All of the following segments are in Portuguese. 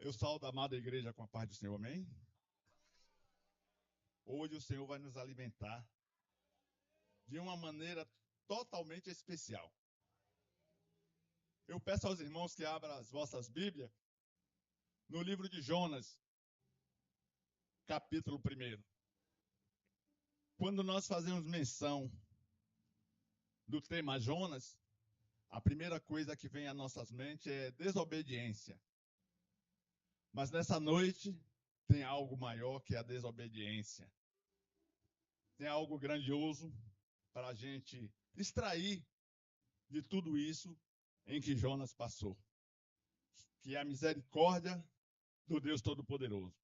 Eu saúdo a amada igreja com a paz do Senhor, amém? Hoje o Senhor vai nos alimentar de uma maneira totalmente especial. Eu peço aos irmãos que abram as vossas Bíblias no livro de Jonas, capítulo 1. Quando nós fazemos menção do tema Jonas, a primeira coisa que vem à nossas mentes é desobediência. Mas nessa noite tem algo maior que a desobediência. Tem algo grandioso para a gente extrair de tudo isso em que Jonas passou, que é a misericórdia do Deus Todo-Poderoso.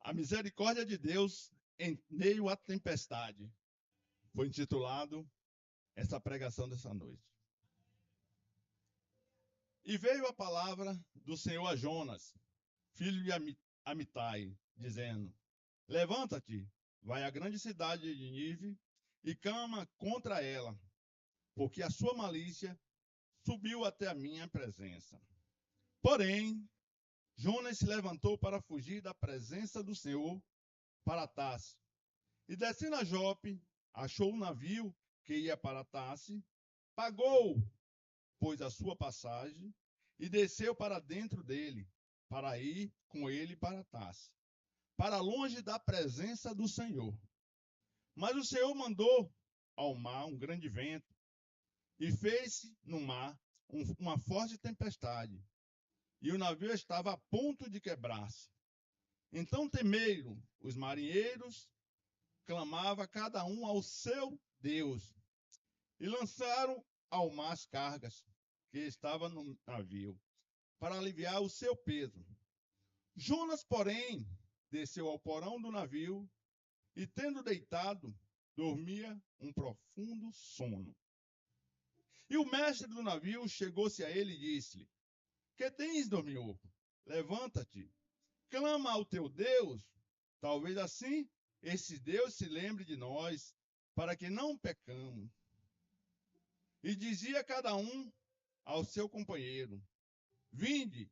A misericórdia de Deus em meio à tempestade foi intitulado essa pregação dessa noite. E veio a palavra do Senhor a Jonas, filho de Amitai, dizendo: Levanta-te, vai à grande cidade de Nínive e clama contra ela, porque a sua malícia subiu até a minha presença. Porém, Jonas se levantou para fugir da presença do Senhor para Tarse. E descendo a Jope, achou um navio que ia para Tarse, pagou, pois, a sua passagem, e desceu para dentro dele, para ir com ele para Tarse, para longe da presença do Senhor. Mas o Senhor mandou ao mar um grande vento, e fez no mar uma forte tempestade, e o navio estava a ponto de quebrar-se. Então temeram os marinheiros, clamava cada um ao seu Deus, e lançaram ao mar as cargas que estavam no navio, para aliviar o seu peso. Jonas, porém, desceu ao porão do navio, e tendo deitado, dormia um profundo sono. E o mestre do navio chegou-se a ele e disse-lhe: Que tens, dorminhoco? Levanta-te, clama ao teu Deus. Talvez assim esse Deus se lembre de nós, para que não pecamos. E dizia cada um ao seu companheiro: Vinde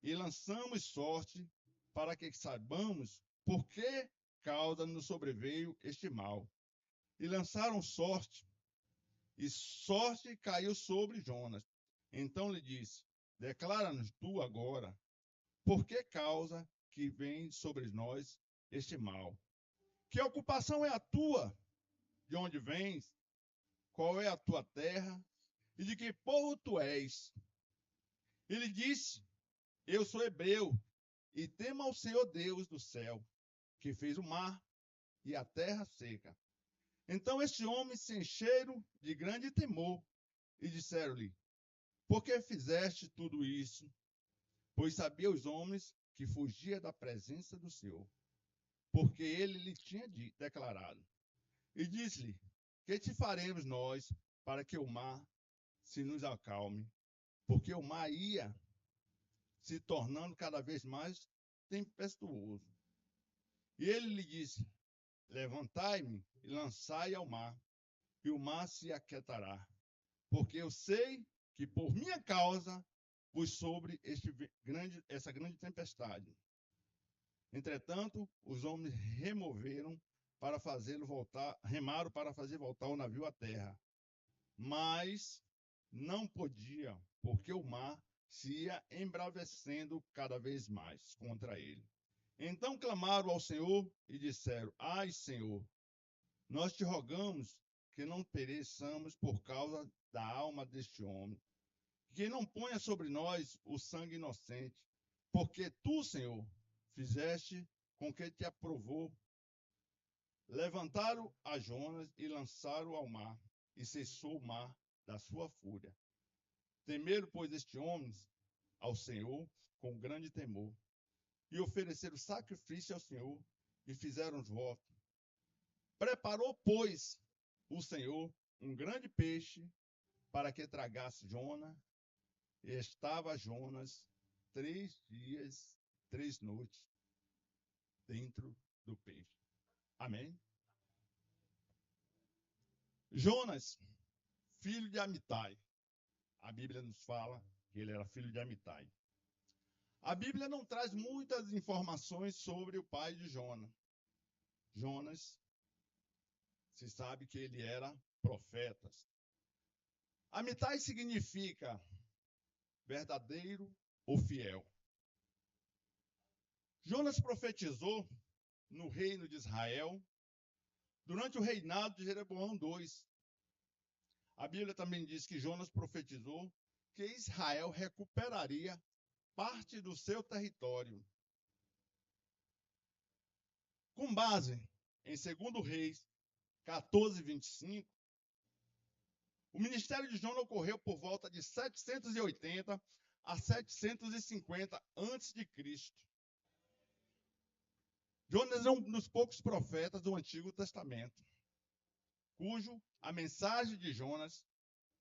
e lançamos sorte, para que saibamos por que causa nos sobreveio este mal. E lançaram sorte, e sorte caiu sobre Jonas. Então lhe disse: Declara-nos tu agora, por que causa que vem sobre nós este mal? Que ocupação é a tua? De onde vens? Qual é a tua terra? E de que povo tu és? Ele disse: Eu sou hebreu, e temo ao Senhor Deus do céu, que fez o mar e a terra seca. Então este homem se encheram de grande temor, e disseram-lhe: Por que fizeste tudo isso? Pois sabia os homens que fugia da presença do Senhor, porque ele lhe tinha declarado. E disse-lhe: Que te faremos nós para que o mar se nos acalme? Porque o mar ia se tornando cada vez mais tempestuoso. E ele lhe disse: Levantai-me e lançai ao mar, e o mar se aquietará. Porque eu sei que por minha causa pus sobre essa grande tempestade. Entretanto, os homens remaram para fazer voltar o navio à terra. Mas não podia, porque o mar se ia embravecendo cada vez mais contra ele. Então clamaram ao Senhor e disseram: Ai, Senhor, nós te rogamos que não pereçamos por causa da alma deste homem, que não ponha sobre nós o sangue inocente, porque tu, Senhor, fizeste com que te aprovou. Levantaram a Jonas e lançaram ao mar, e cessou o mar da sua fúria. Temeram, pois, estes homens ao Senhor com grande temor, e ofereceram sacrifício ao Senhor, e fizeram os votos. Preparou, pois, o Senhor um grande peixe para que tragasse Jonas, e estava Jonas 3 dias, 3 noites dentro do peixe. Amém? Jonas, filho de Amitai. A Bíblia nos fala que ele era filho de Amitai. A Bíblia não traz muitas informações sobre o pai de Jonas. Jonas, se sabe que ele era profeta. Amitai significa verdadeiro ou fiel. Jonas profetizou no reino de Israel durante o reinado de Jeroboão II. A Bíblia também diz que Jonas profetizou que Israel recuperaria parte do seu território. Com base em 2 Reis 14:25, o ministério de Jonas ocorreu por volta de 780 a 750 a.C. Jonas é um dos poucos profetas do Antigo Testamento, cujo a mensagem de Jonas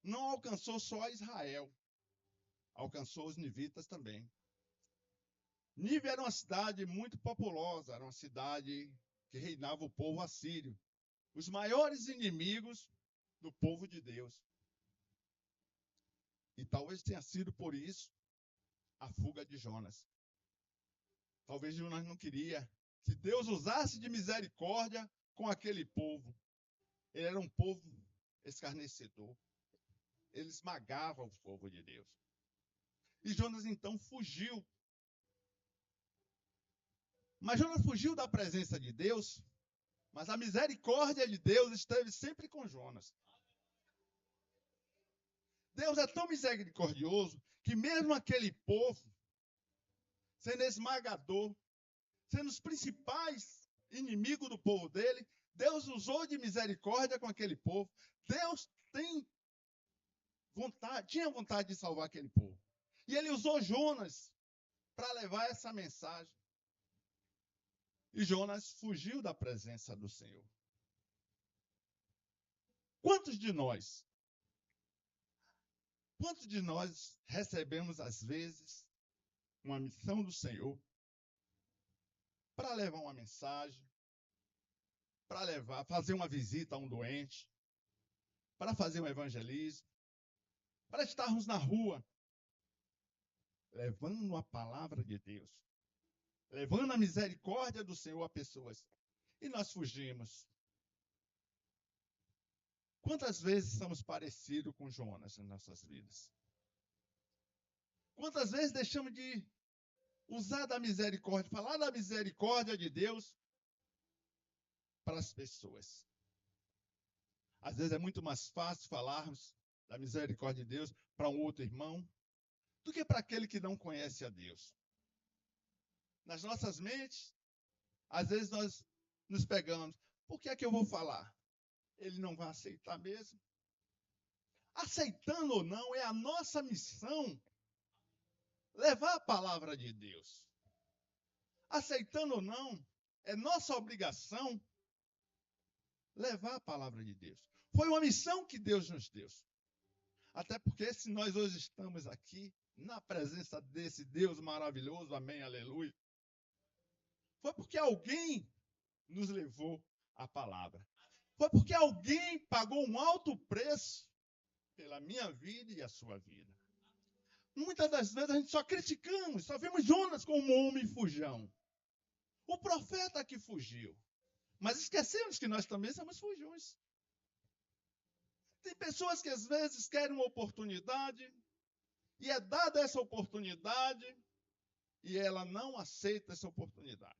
não alcançou só Israel, alcançou os nivitas também. Nínive era uma cidade muito populosa, era uma cidade que reinava o povo assírio, os maiores inimigos do povo de Deus. E talvez tenha sido por isso a fuga de Jonas. Talvez Jonas não queria que Deus usasse de misericórdia com aquele povo. Ele era um povo escarnecedor. Ele esmagava o povo de Deus. E Jonas então fugiu. Mas Jonas fugiu da presença de Deus, mas a misericórdia de Deus esteve sempre com Jonas. Deus é tão misericordioso que mesmo aquele povo, sendo esmagador, sendo os principais inimigos do povo dele, Deus usou de misericórdia com aquele povo. Deus tinha vontade de salvar aquele povo. E ele usou Jonas para levar essa mensagem. E Jonas fugiu da presença do Senhor. Quantos de nós recebemos, às vezes, uma missão do Senhor para levar uma mensagem, para fazer uma visita a um doente, para fazer um evangelismo, para estarmos na rua, levando a palavra de Deus, levando a misericórdia do Senhor a pessoas, e nós fugimos. Quantas vezes somos parecidos com Jonas em nossas vidas? Quantas vezes deixamos de usar da misericórdia, falar da misericórdia de Deus para as pessoas? Às vezes é muito mais fácil falarmos da misericórdia de Deus para um outro irmão do que para aquele que não conhece a Deus. Nas nossas mentes, às vezes nós nos pegamos. Por que é que eu vou falar? Ele não vai aceitar mesmo? Aceitando ou não, é a nossa missão levar a palavra de Deus. Aceitando ou não, é nossa obrigação levar a palavra de Deus. Foi uma missão que Deus nos deu. Até porque se nós hoje estamos aqui, na presença desse Deus maravilhoso, amém, aleluia, foi porque alguém nos levou a palavra. Foi porque alguém pagou um alto preço pela minha vida e a sua vida. Muitas das vezes a gente só criticamos, só vemos Jonas como um homem fujão. O profeta que fugiu. Mas esquecemos que nós também somos fujões. Tem pessoas que às vezes querem uma oportunidade, e é dada essa oportunidade, e ela não aceita essa oportunidade.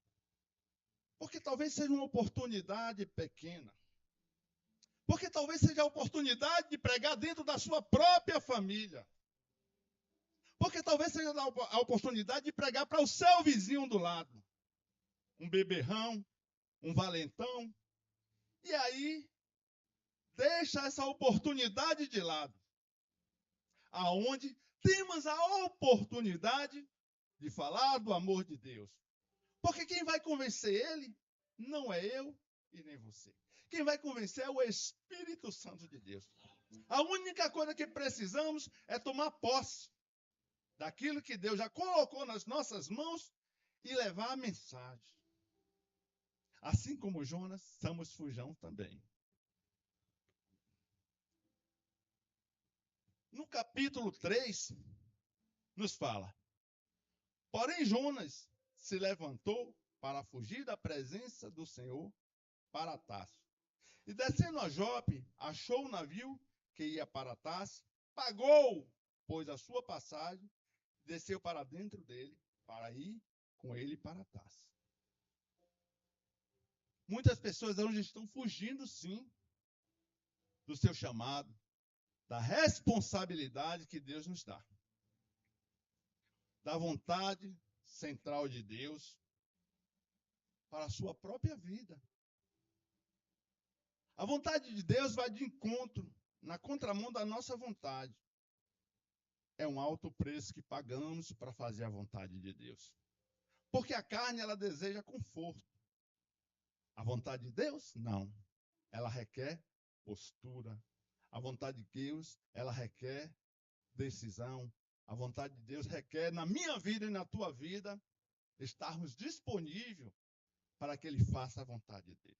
Porque talvez seja uma oportunidade pequena. Porque talvez seja a oportunidade de pregar dentro da sua própria família. Porque talvez seja a oportunidade de pregar para o seu vizinho do lado. Um beberrão, um valentão. E aí, deixa essa oportunidade de lado. Aonde temos a oportunidade de falar do amor de Deus. Porque quem vai convencer ele não é eu e nem você. Quem vai convencer é o Espírito Santo de Deus. A única coisa que precisamos é tomar posse daquilo que Deus já colocou nas nossas mãos e levar a mensagem. Assim como Jonas, somos fujão também. No capítulo 3, nos fala: Porém, Jonas se levantou para fugir da presença do Senhor para Tarso. E descendo a Jope, achou o navio que ia para Tarso, pagou, pois, a sua passagem, desceu para dentro dele, para ir com ele para Tarso. Muitas pessoas hoje estão fugindo, sim, do seu chamado, da responsabilidade que Deus nos dá, da vontade central de Deus para a sua própria vida. A vontade de Deus vai de encontro, na contramão da nossa vontade. É um alto preço que pagamos para fazer a vontade de Deus. Porque a carne, ela deseja conforto. A vontade de Deus, não. Ela requer postura. A vontade de Deus, ela requer decisão. A vontade de Deus requer, na minha vida e na tua vida, estarmos disponíveis para que Ele faça a vontade dEle.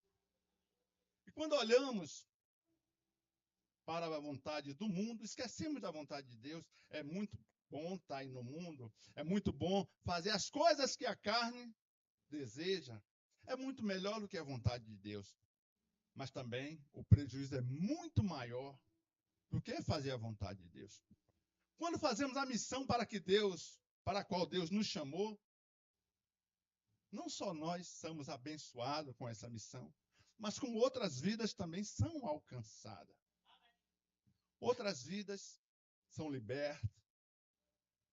E quando olhamos para a vontade do mundo, esquecemos da vontade de Deus. É muito bom estar aí no mundo, é muito bom fazer as coisas que a carne deseja. É muito melhor do que a vontade de Deus. Mas também o prejuízo é muito maior do que fazer a vontade de Deus. Quando fazemos a missão para a qual Deus nos chamou, não só nós somos abençoados com essa missão, mas como outras vidas também são alcançadas. Outras vidas são libertas,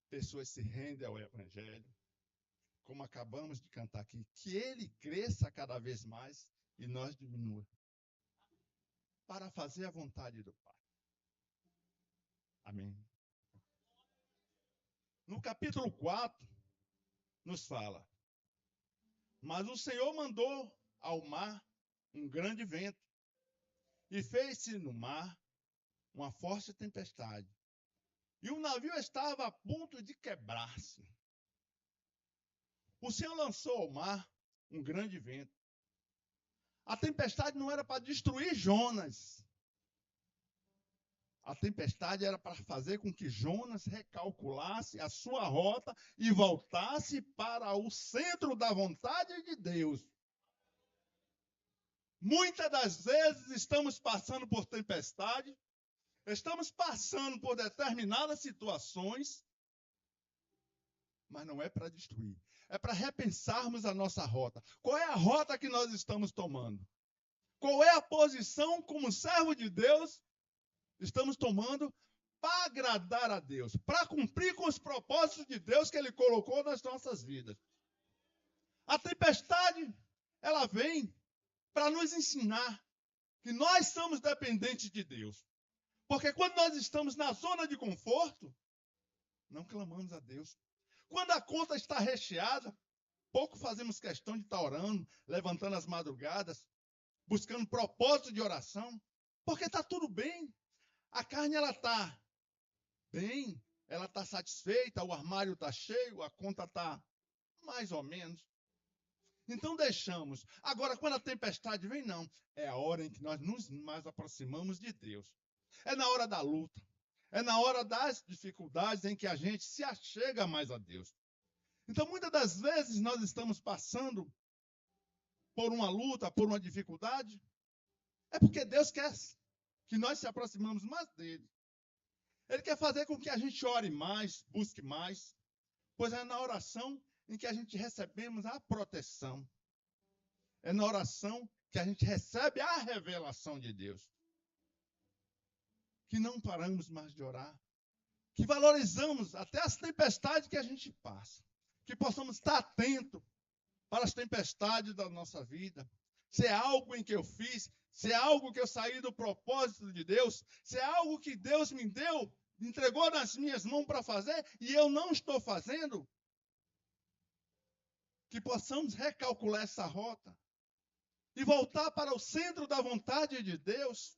pessoas se rendem ao Evangelho, como acabamos de cantar aqui, que Ele cresça cada vez mais e nós diminua, para fazer a vontade do Pai. Amém. No capítulo 4, nos fala: mas o Senhor mandou ao mar um grande vento, e fez-se no mar uma forte tempestade, e o navio estava a ponto de quebrar-se. O Senhor lançou ao mar um grande vento. A tempestade não era para destruir Jonas. A tempestade era para fazer com que Jonas recalculasse a sua rota e voltasse para o centro da vontade de Deus. Muitas das vezes estamos passando por tempestade, estamos passando por determinadas situações, mas não é para destruir. É para repensarmos a nossa rota. Qual é a rota que nós estamos tomando? Qual é a posição como servo de Deus estamos tomando para agradar a Deus, para cumprir com os propósitos de Deus que Ele colocou nas nossas vidas? A tempestade, ela vem para nos ensinar que nós somos dependentes de Deus. Porque quando nós estamos na zona de conforto, não clamamos a Deus. Quando a conta está recheada, pouco fazemos questão de estar orando, levantando as madrugadas, buscando propósito de oração, porque está tudo bem. A carne, ela está bem, ela está satisfeita, o armário está cheio, a conta está mais ou menos. Então deixamos. Agora, quando a tempestade vem, não. É a hora em que nós nos mais aproximamos de Deus. É na hora da luta. É na hora das dificuldades em que a gente se achega mais a Deus. Então, muitas das vezes, nós estamos passando por uma luta, por uma dificuldade. É porque Deus quer que nós se aproximamos mais dele. Ele quer fazer com que a gente ore mais, busque mais. Pois é na oração em que a gente recebemos a proteção. É na oração que a gente recebe a revelação de Deus. Que não paramos mais de orar. Que valorizamos até as tempestades que a gente passa. Que possamos estar atentos para as tempestades da nossa vida. Se é algo em que eu fiz, se é algo que eu saí do propósito de Deus, se é algo que Deus me deu, entregou nas minhas mãos para fazer e eu não estou fazendo, que possamos recalcular essa rota e voltar para o centro da vontade de Deus.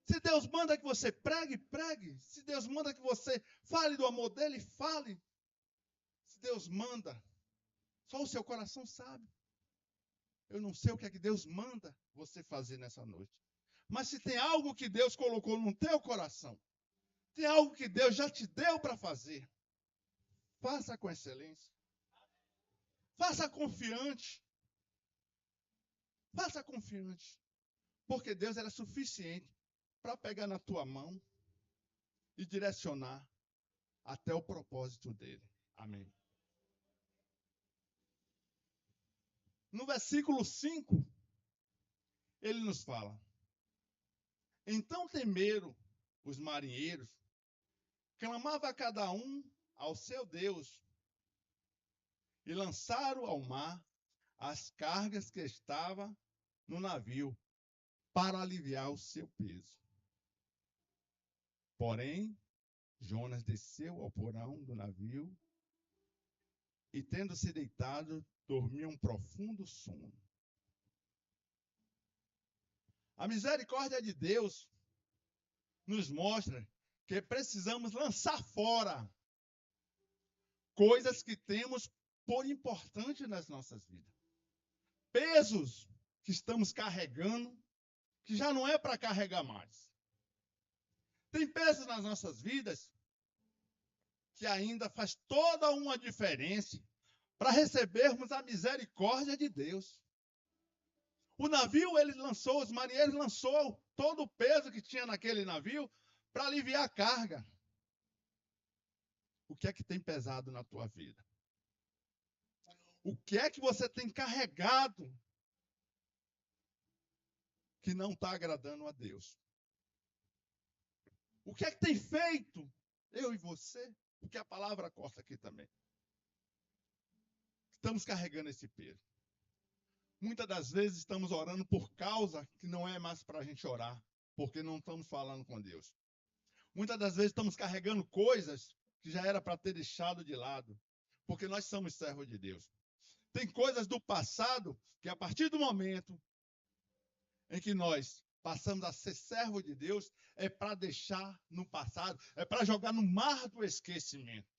Se Deus manda que você pregue, pregue. Se Deus manda que você fale do amor dele, fale. Se Deus manda, só o seu coração sabe. Eu não sei o que é que Deus manda você fazer nessa noite. Mas se tem algo que Deus colocou no teu coração, tem algo que Deus já te deu para fazer, faça com excelência. Faça confiante. Faça confiante. Porque Deus era suficiente para pegar na tua mão e direcionar até o propósito dele. Amém. No versículo 5, ele nos fala: então temeram os marinheiros, clamava cada um ao seu Deus, e lançaram ao mar as cargas que estavam no navio, para aliviar o seu peso. Porém, Jonas desceu ao porão do navio e, tendo se deitado, dormiu um profundo sono. A misericórdia de Deus nos mostra que precisamos lançar fora coisas que temos por importante nas nossas vidas. Pesos que estamos carregando, que já não é para carregar mais. Tem pesos nas nossas vidas que ainda faz toda uma diferença para recebermos a misericórdia de Deus. O navio, ele lançou, os marinheiros lançou todo o peso que tinha naquele navio para aliviar a carga. O que é que tem pesado na tua vida? O que é que você tem carregado que não está agradando a Deus? O que é que tem feito eu e você? Porque a palavra corta aqui também. Estamos carregando esse peso. Muitas das vezes estamos orando por causa que não é mais para a gente orar, porque não estamos falando com Deus. Muitas das vezes estamos carregando coisas que já era para ter deixado de lado, porque nós somos servos de Deus. Tem coisas do passado que, a partir do momento em que nós passamos a ser servo de Deus, é para deixar no passado, é para jogar no mar do esquecimento.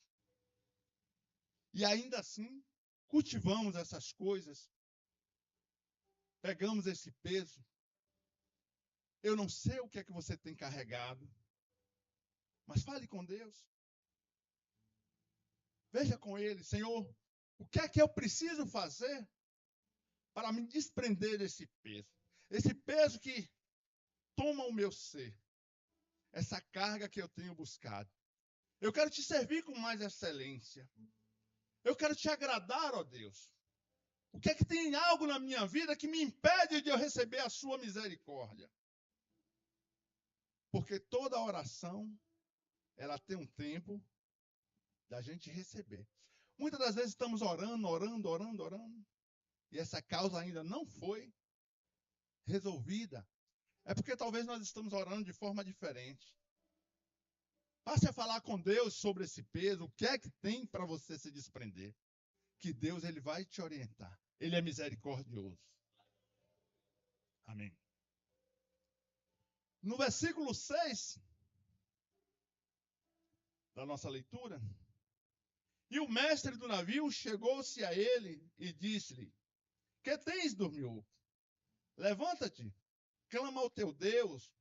E ainda assim, cultivamos essas coisas, pegamos esse peso. Eu não sei o que é que você tem carregado, mas fale com Deus. Veja com Ele: Senhor, o que é que eu preciso fazer para me desprender desse peso? Esse peso que toma o meu ser, essa carga que eu tenho buscado. Eu quero te servir com mais excelência. Eu quero te agradar, ó Deus. O que é que tem algo na minha vida que me impede de eu receber a sua misericórdia? Porque toda oração, ela tem um tempo da gente receber. Muitas das vezes estamos orando, e essa causa ainda não foi resolvida. É porque talvez nós estamos orando de forma diferente. Passe a falar com Deus sobre esse peso, o que é que tem para você se desprender. Que Deus, ele vai te orientar. Ele é misericordioso. Amém. No versículo 6 da nossa leitura: e o mestre do navio chegou-se a ele e disse-lhe: que tens, dormiu? Levanta-te, clama ao teu Deus.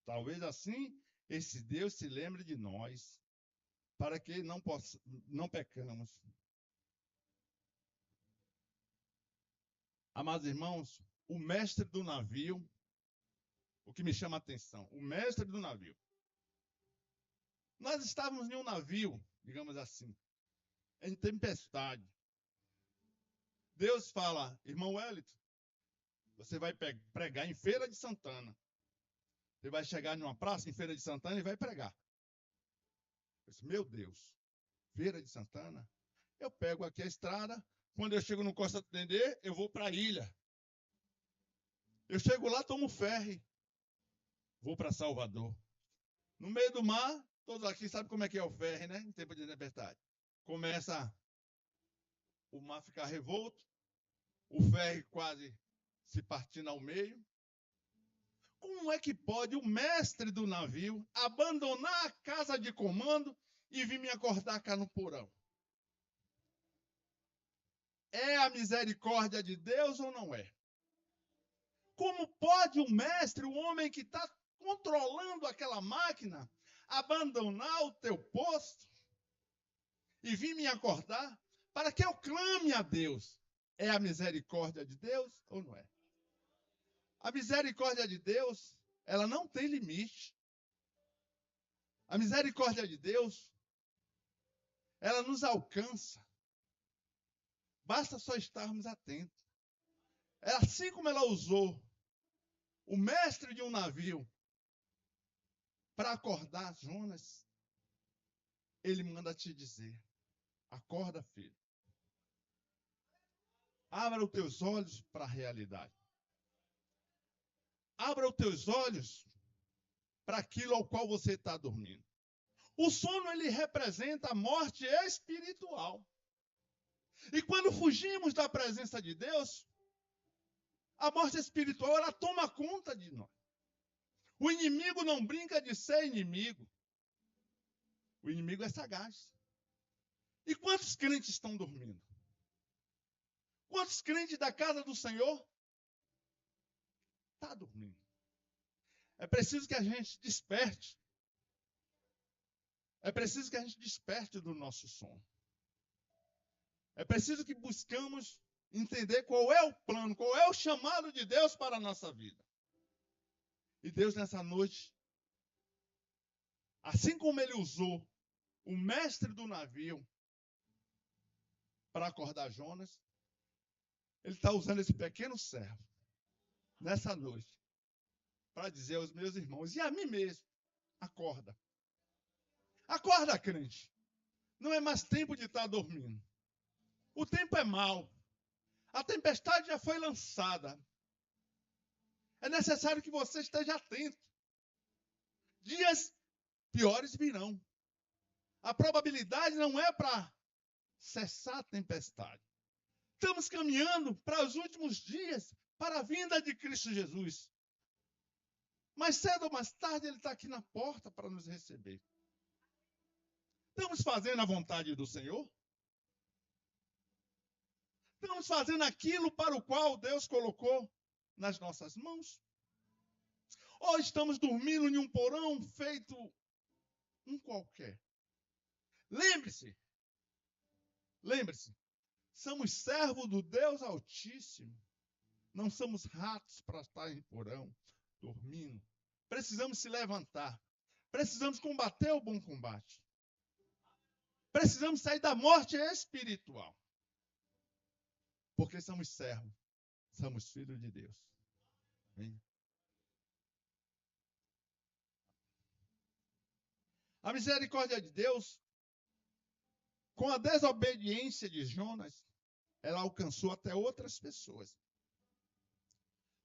Talvez assim esse Deus se lembre de nós, para que não pecamos. Amados irmãos, o mestre do navio, o que me chama a atenção, o mestre do navio. Nós estávamos em um navio, digamos assim, em tempestade. Deus fala: irmão Wellington, você vai pregar em Feira de Santana. Você vai chegar numa praça em Feira de Santana e vai pregar. Eu disse: meu Deus, Feira de Santana? Eu pego aqui a estrada, quando eu chego no Costa do Dendê, eu vou para a ilha. Eu chego lá, tomo ferry, vou para Salvador. No meio do mar, todos aqui sabem como é que é o ferry, né? Em tempo de tempestade. Começa o mar ficar revolto, o ferry quase se partindo ao meio. Como é que pode o mestre do navio abandonar a casa de comando e vir me acordar cá no porão? É a misericórdia de Deus ou não é? Como pode o mestre, o homem que está controlando aquela máquina, abandonar o teu posto e de vir me acordar para que eu clame a Deus. É a misericórdia de Deus ou não é? A misericórdia de Deus, ela não tem limite. A misericórdia de Deus, ela nos alcança. Basta só estarmos atentos. É assim como ela usou o mestre de um navio para acordar Jonas. Ele manda te dizer: acorda, filho. Abra os teus olhos para a realidade. Abra os teus olhos para aquilo ao qual você está dormindo. O sono, ele representa a morte espiritual. E quando fugimos da presença de Deus, a morte espiritual, ela toma conta de nós. O inimigo não brinca de ser inimigo. O inimigo é sagaz. E quantos crentes estão dormindo? Quantos crentes da casa do Senhor estão dormindo? É preciso que a gente desperte. É preciso que a gente desperte do nosso sono. É preciso que buscamos entender qual é o plano, qual é o chamado de Deus para a nossa vida. E Deus, nessa noite, assim como Ele usou o mestre do navio para acordar Jonas, Ele está usando esse pequeno servo, nessa noite, para dizer aos meus irmãos, e a mim mesmo, acorda. Acorda, crente. Não é mais tempo de estar dormindo. O tempo é mau. A tempestade já foi lançada. É necessário que você esteja atento. Dias piores virão. A probabilidade não é para cessar a tempestade. Estamos caminhando para os últimos dias, para a vinda de Cristo Jesus. Mais cedo ou mais tarde, Ele está aqui na porta para nos receber. Estamos fazendo a vontade do Senhor? Estamos fazendo aquilo para o qual Deus colocou nas nossas mãos? Ou estamos dormindo em um porão feito um qualquer? Lembre-se, somos servos do Deus Altíssimo. Não somos ratos para estar em porão, dormindo. Precisamos se levantar. Precisamos combater o bom combate. Precisamos sair da morte espiritual. Porque somos servos, somos filhos de Deus. Amém? A misericórdia de Deus, com a desobediência de Jonas, ela alcançou até outras pessoas.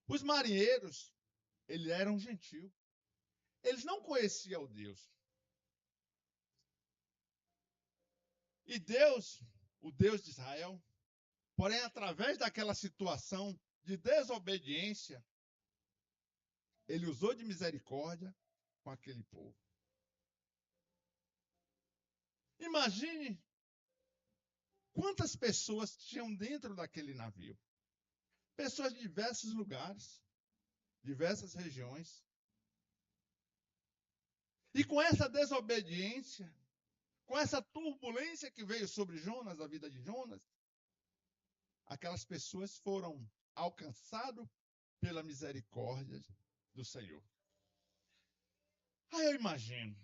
Os marinheiros, eles eram gentios. Eles não conheciam o Deus. E Deus, o Deus de Israel, porém, através daquela situação de desobediência, Ele usou de misericórdia com aquele povo. Imagine quantas pessoas tinham dentro daquele navio. Pessoas de diversos lugares, diversas regiões. E com essa desobediência, com essa turbulência que veio sobre Jonas, a vida de Jonas, aquelas pessoas foram alcançadas pela misericórdia do Senhor. Aí eu imagino,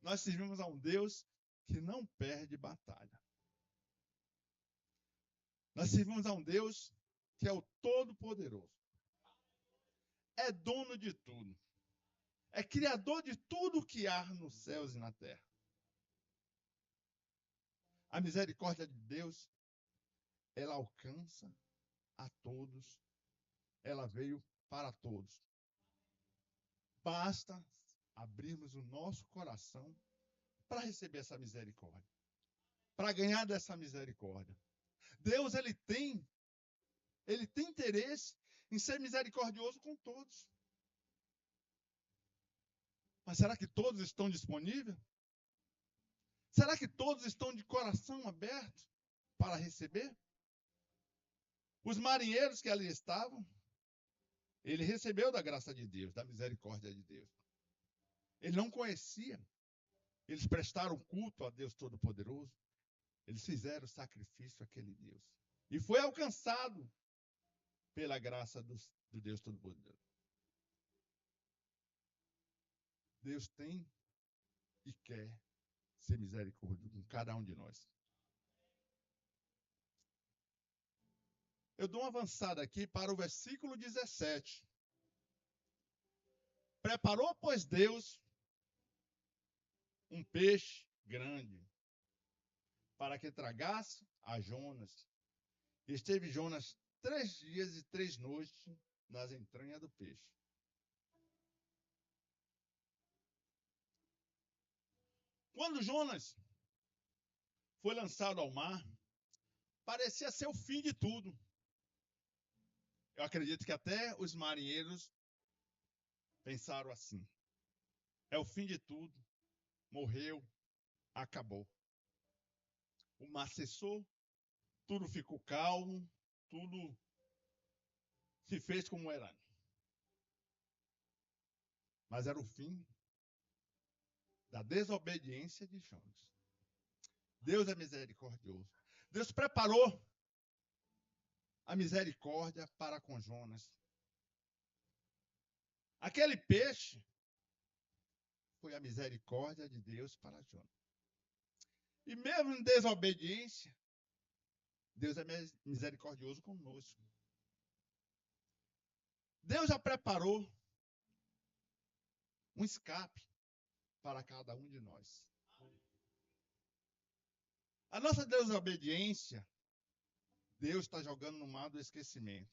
nós servimos a um Deus que não perde batalha. Nós servimos a um Deus que é o Todo-Poderoso. É dono de tudo. É criador de tudo que há nos céus e na terra. A misericórdia de Deus, ela alcança a todos. Ela veio para todos. Basta abrirmos o nosso coração para receber essa misericórdia. Para ganhar dessa misericórdia. Deus, ele tem interesse em ser misericordioso com todos. Mas será que todos estão disponíveis? Será que todos estão de coração aberto para receber? Os marinheiros que ali estavam, ele recebeu da graça de Deus, da misericórdia de Deus. Ele não conhecia. Eles prestaram culto a Deus Todo-Poderoso. Eles fizeram sacrifício àquele Deus. E foi alcançado pela graça do Deus Todo-Poderoso. Deus tem e quer ser misericórdia com cada um de nós. Eu dou uma avançada aqui para o versículo 17. Preparou, pois, Deus um peixe grande para que tragasse a Jonas. Esteve Jonas 3 dias e 3 noites nas entranhas do peixe. Quando Jonas foi lançado ao mar, parecia ser o fim de tudo. Eu acredito que até os marinheiros pensaram assim. É o fim de tudo. Morreu, acabou. O mar cessou, tudo ficou calmo, tudo se fez como era. Mas era o fim da desobediência de Jonas. Deus é misericordioso. Deus preparou a misericórdia para com Jonas. Aquele peixe foi a misericórdia de Deus para Jonas. E mesmo em desobediência, Deus é misericordioso conosco. Deus já preparou um escape para cada um de nós. A nossa desobediência, Deus está jogando no mar do esquecimento.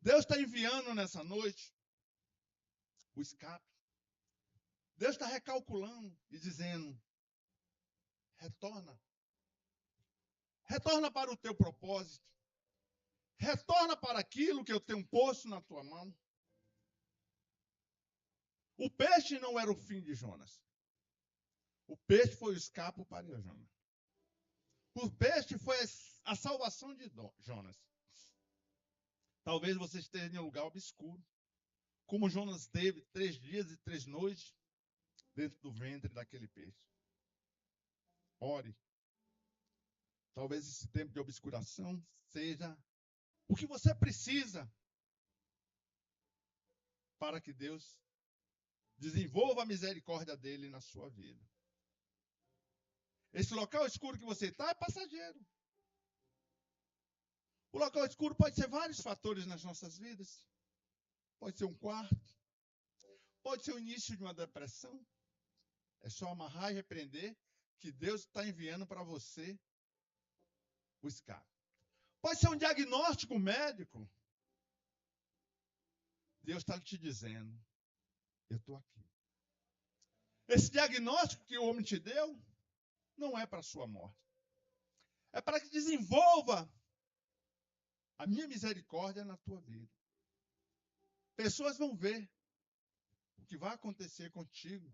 Deus está enviando nessa noite o escape. Deus está recalculando e dizendo: retorna. Retorna para o teu propósito. Retorna para aquilo que eu tenho posto na tua mão. O peixe não era o fim de Jonas. O peixe foi o escape para Jonas. O peixe foi a salvação de Jonas. Talvez você esteja em um lugar obscuro. Como Jonas teve 3 dias e 3 noites dentro do ventre daquele peixe. Ore. Talvez esse tempo de obscuração seja o que você precisa para que Deus desenvolva a misericórdia dele na sua vida. Esse local escuro que você está é passageiro. O local escuro pode ser vários fatores nas nossas vidas. Pode ser um quarto. Pode ser o início de uma depressão. É só amarrar e repreender que Deus está enviando para você o escape. Pode ser um diagnóstico médico. Deus está te dizendo: eu estou aqui. Esse diagnóstico que o homem te deu não é para a sua morte. É para que desenvolva a minha misericórdia na tua vida. Pessoas vão ver o que vai acontecer contigo.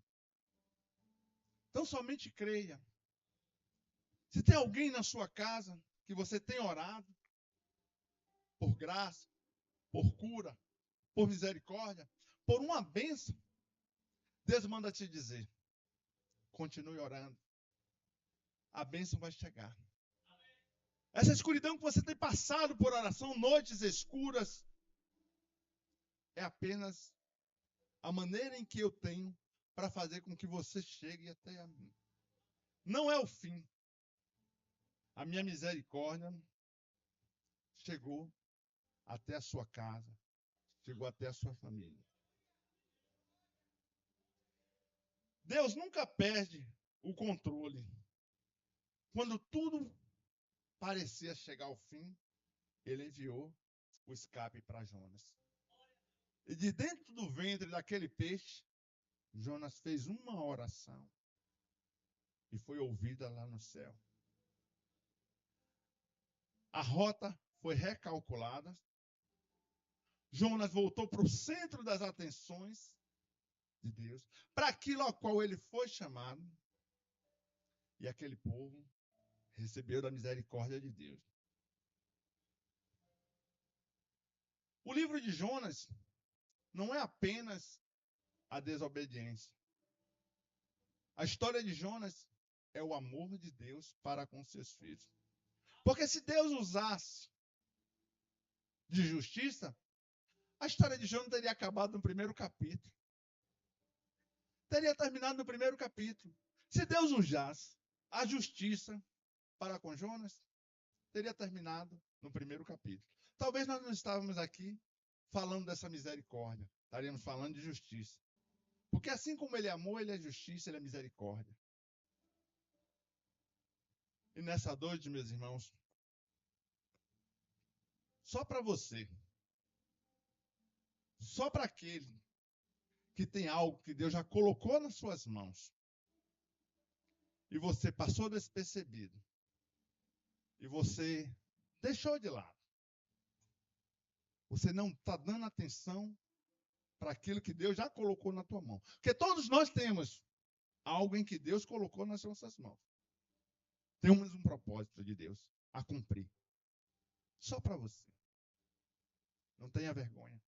Então somente creia. Se tem alguém na sua casa que você tem orado por graça, por cura, por misericórdia, por uma bênção, Deus manda te dizer: continue orando. A bênção vai chegar. Essa escuridão que você tem passado por oração, noites escuras, é apenas a maneira em que eu tenho para fazer com que você chegue até a mim. Não é o fim. A minha misericórdia chegou até a sua casa, chegou até a sua família. Deus nunca perde o controle. Quando tudo parecia chegar ao fim, ele enviou o escape para Jonas. E de dentro do ventre daquele peixe, Jonas fez uma oração e foi ouvida lá no céu. A rota foi recalculada. Jonas voltou para o centro das atenções de Deus, para aquilo ao qual ele foi chamado. E aquele povo recebeu da misericórdia de Deus. O livro de Jonas não é apenas a desobediência. A história de Jonas é o amor de Deus para com seus filhos. Porque se Deus usasse de justiça, a história de Jonas teria acabado no primeiro capítulo. Teria terminado no primeiro capítulo. Se Deus usasse a justiça para com Jonas, teria terminado no primeiro capítulo. Talvez nós não estávamos aqui falando dessa misericórdia. Estaríamos falando de justiça. Porque assim como ele é amor, ele é justiça, ele é misericórdia. E nessa noite, meus irmãos, só para você, só para aquele que tem algo que Deus já colocou nas suas mãos, e você passou despercebido, e você deixou de lado, você não está dando atenção para aquilo que Deus já colocou na tua mão. Porque todos nós temos algo em que Deus colocou nas nossas mãos. Temos um propósito de Deus a cumprir. Só para você. Não tenha vergonha.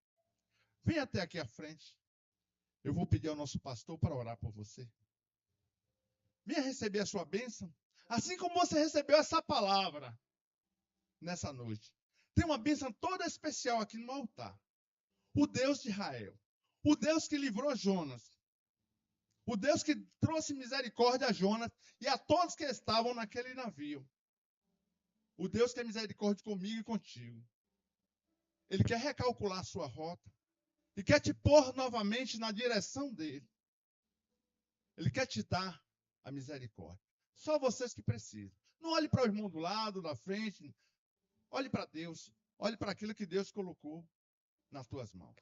Venha até aqui à frente. Eu vou pedir ao nosso pastor para orar por você. Venha receber a sua bênção. Assim como você recebeu essa palavra nessa noite. Tem uma bênção toda especial aqui no altar. O Deus de Israel. O Deus que livrou Jonas. O Deus que trouxe misericórdia a Jonas e a todos que estavam naquele navio. O Deus que é misericórdia comigo e contigo. Ele quer recalcular a sua rota. E quer te pôr novamente na direção dele. Ele quer te dar a misericórdia. Só vocês que precisam. Não olhe para o irmão do lado, da frente. Olhe para Deus. Olhe para aquilo que Deus colocou nas tuas mãos.